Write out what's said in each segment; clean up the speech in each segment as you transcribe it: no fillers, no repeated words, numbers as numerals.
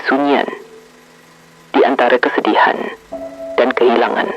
kesunyian, di antara kesedihan dan kehilangan.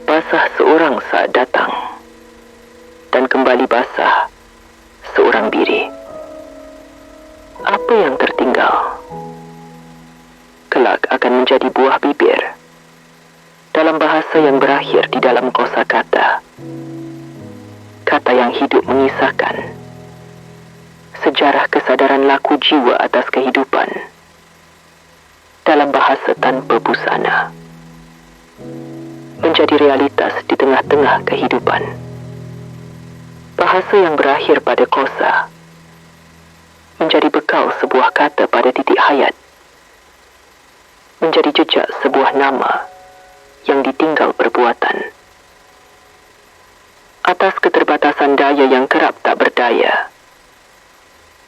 Basah seorang saat datang, dan kembali basah seorang diri. Apa yang tertinggal kelak akan menjadi buah bibir dalam bahasa yang berakhir di dalam kosakata. Kata yang hidup mengisahkan sejarah kesadaran laku jiwa atas kehidupan dalam bahasa tanpa busana, menjadi realitas di tengah-tengah kehidupan. Bahasa yang berakhir pada kosa menjadi bekal sebuah kata pada titik hayat, menjadi jejak sebuah nama yang ditinggal perbuatan. Atas keterbatasan daya yang kerap tak berdaya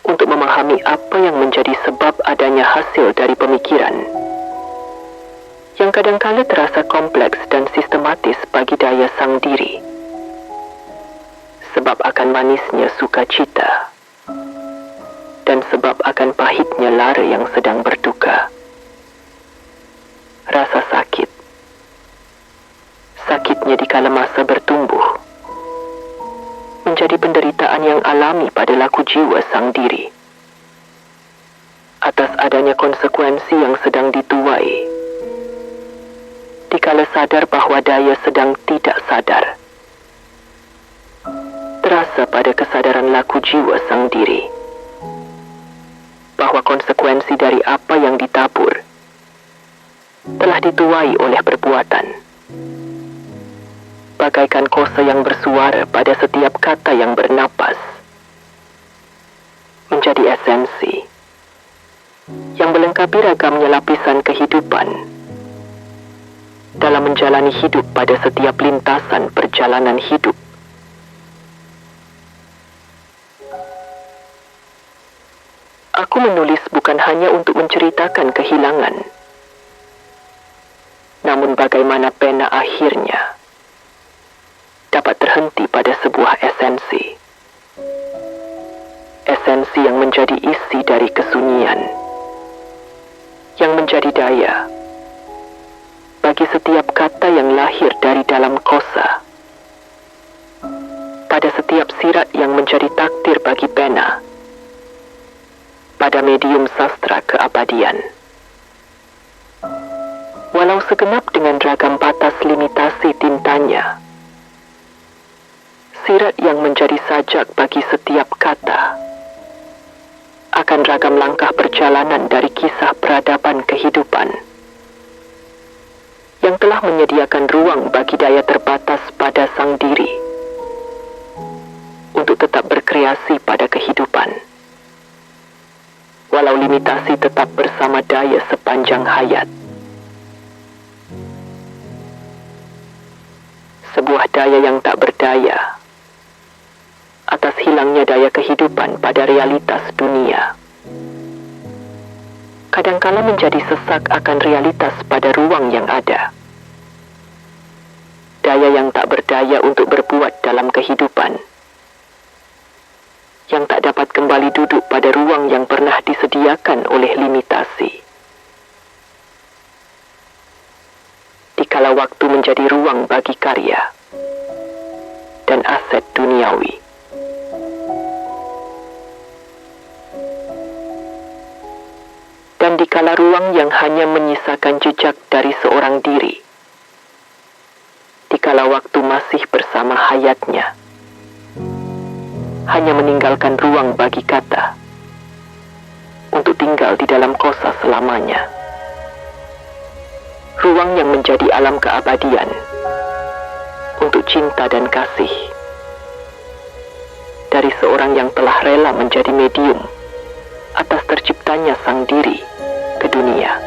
untuk memahami apa yang menjadi sebab adanya hasil dari pemikiran yang kadangkala terasa kompleks dan sistematis bagi daya sang diri, sebab akan manisnya sukacita dan sebab akan pahitnya lara yang sedang berduka. Rasa sakitnya dikala masa bertumbuh menjadi penderitaan yang alami pada laku jiwa sang diri atas adanya konsekuensi yang sedang dituai dikala sadar bahwa daya sedang tidak sadar. Terasa pada kesadaran laku jiwa sang diri bahwa konsekuensi dari apa yang ditabur telah dituai oleh perbuatan, bagaikan kosa yang bersuara pada setiap kata yang bernapas, menjadi esensi yang melengkapi ragamnya lapisan kehidupan dalam menjalani hidup pada setiap lintasan perjalanan hidup. Aku menulis bukan hanya untuk menceritakan kehilangan, namun bagaimana pena akhirnya dapat terhenti pada sebuah esensi. Esensi yang menjadi isi dari kesunyian, yang menjadi daya bagi setiap kata yang lahir dari dalam kosa, pada setiap sirat yang menjadi takdir bagi pena, pada medium sastra keabadian. Walau segenap dengan ragam batas limitasi tintanya, sirat yang menjadi sajak bagi setiap kata akan ragam langkah perjalanan dari kisah peradaban kehidupan yang telah menyediakan ruang bagi daya terbatas pada sang diri untuk tetap berkreasi pada kehidupan, walau limitasi tetap bersama daya sepanjang hayat. Sebuah daya yang tak berdaya atas hilangnya daya kehidupan pada realitas dunia, kadangkala menjadi sesak akan realitas pada ruang yang ada. Daya yang tak berdaya untuk berbuat dalam kehidupan, yang tak dapat kembali duduk pada ruang yang pernah disediakan oleh limitasi. Dikala waktu menjadi ruang bagi karya dan aset duniawi. Dan dikala ruang yang hanya menyisakan jejak dari seorang diri, dikala waktu masih bersama hayatnya, hanya meninggalkan ruang bagi kata untuk tinggal di dalam kosa selamanya. Ruang yang menjadi alam keabadian untuk cinta dan kasih dari seorang yang telah rela menjadi medium atas terciptanya sang diri ke dunia.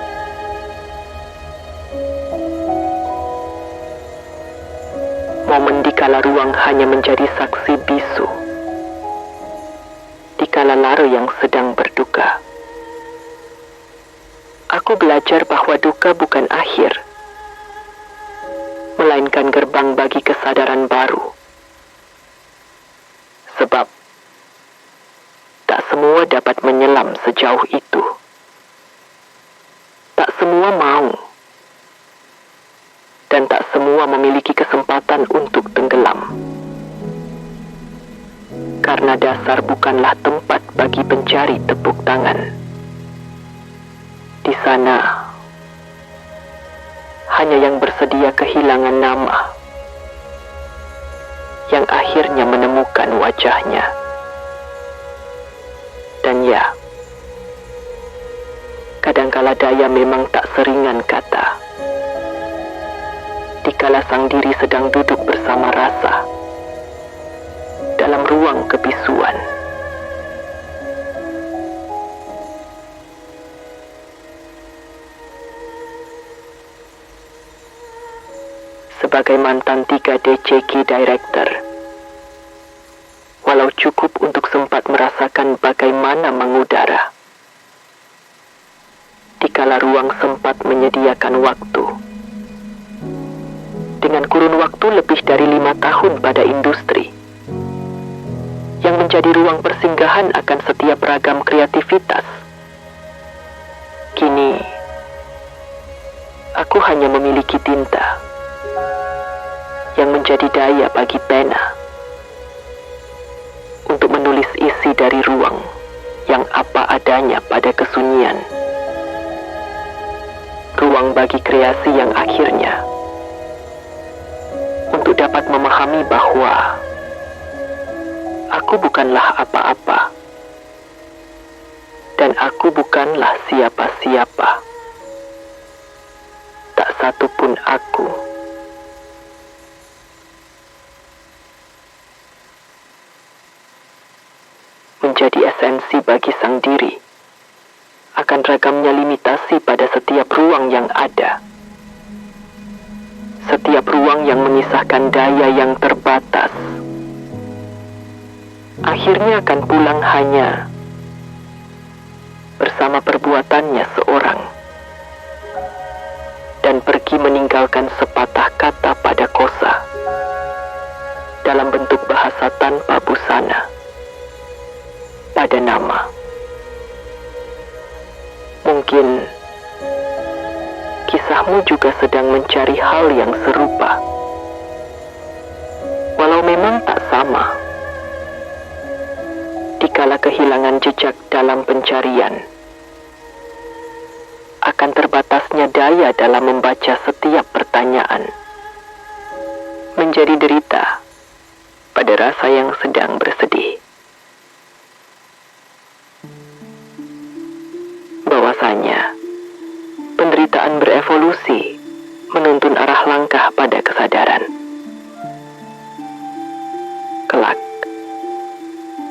Momen dikala ruang hanya menjadi saksi bisu, dikala lara yang sedang berduka. Aku belajar bahwa duka bukan akhir, melainkan gerbang bagi kesadaran baru. Sebab tak semua dapat menyelam sejauh sejauh itu. Tak semua mau, dan tak semua memiliki kesempatan untuk tenggelam. Karena dasar bukanlah tempat bagi pencari tepuk tangan. Di sana, hanya yang bersedia kehilangan nama, yang akhirnya menemukan wajahnya. Dan ya, kadangkala daya memang tak seringan kata. Dikala sang diri sedang duduk bersama rasa dalam ruang kebisuan. Sebagai mantan 3 DCG Director, walau cukup untuk sempat merasakan bagaimana mengudara, dikala ruang sempat menyediakan waktu. Dengan kurun waktu lebih dari 5 tahun pada industri, yang menjadi ruang persinggahan akan setiap ragam kreativitas, kini, aku hanya memiliki tinta yang menjadi daya bagi pena untuk menulis isi dari ruang yang apa adanya pada kesunyian. Ruang bagi kreasi yang akhirnya untuk dapat memahami bahwa aku bukanlah apa-apa dan aku bukanlah siapa-siapa. Tak satu pun aku. Menjadi esensi bagi sang diri akan ragamnya limitasi pada setiap ruang yang ada. Setiap ruang yang mengisahkan daya yang terbatas akhirnya akan pulang hanya bersama perbuatannya seorang dan pergi meninggalkan sepatah kata pada kosa dalam bentuk bahasa tanpa busana pada nama. Mungkin kisahmu juga sedang mencari hal yang serupa, walau memang tak sama. Dikala kehilangan jejak dalam pencarian, akan terbatasnya daya dalam membaca setiap pertanyaan, menjadi derita pada rasa yang sedang bersedih. Bahwasanya penderitaan berevolusi menuntun arah langkah pada kesadaran. Kelak,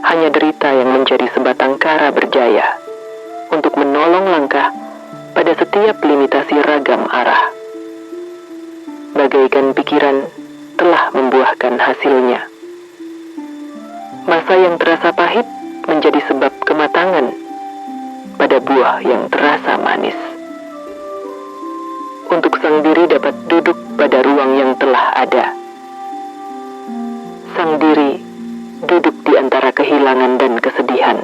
hanya derita yang menjadi sebatang kara berjaya untuk menolong langkah pada setiap limitasi ragam arah. Bagaikan pikiran telah membuahkan hasilnya. Masa yang terasa pahit menjadi sebab kematangan pada buah yang terasa manis. Untuk sang diri dapat duduk pada ruang yang telah ada. Sang diri duduk di antara kehilangan dan kesedihan.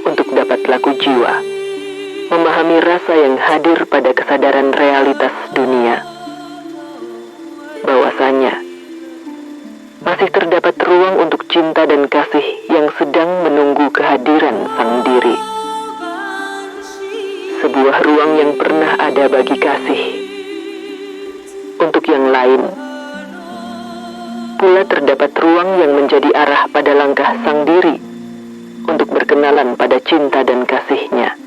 Untuk dapat laku jiwa, memahami rasa yang hadir pada kesadaran realitas dunia. Bahwasanya masih terdapat ruang untuk cinta dan kasih yang sedang menunggu kehadiran sang diri. Sebuah ruang yang pernah ada bagi kasih. Untuk yang lain, pula terdapat ruang yang menjadi arah pada langkah sang diri untuk berkenalan pada cinta dan kasihnya.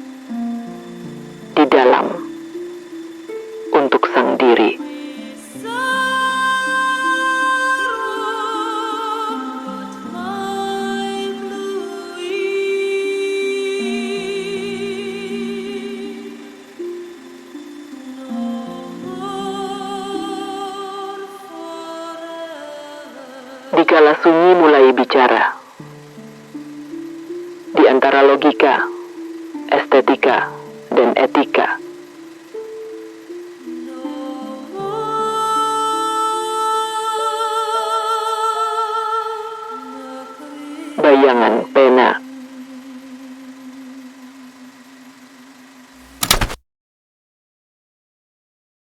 Di dalam, untuk sang diri. Dikala sunyi mulai bicara, di antara logika, estetika, dan etika, bayangan pena.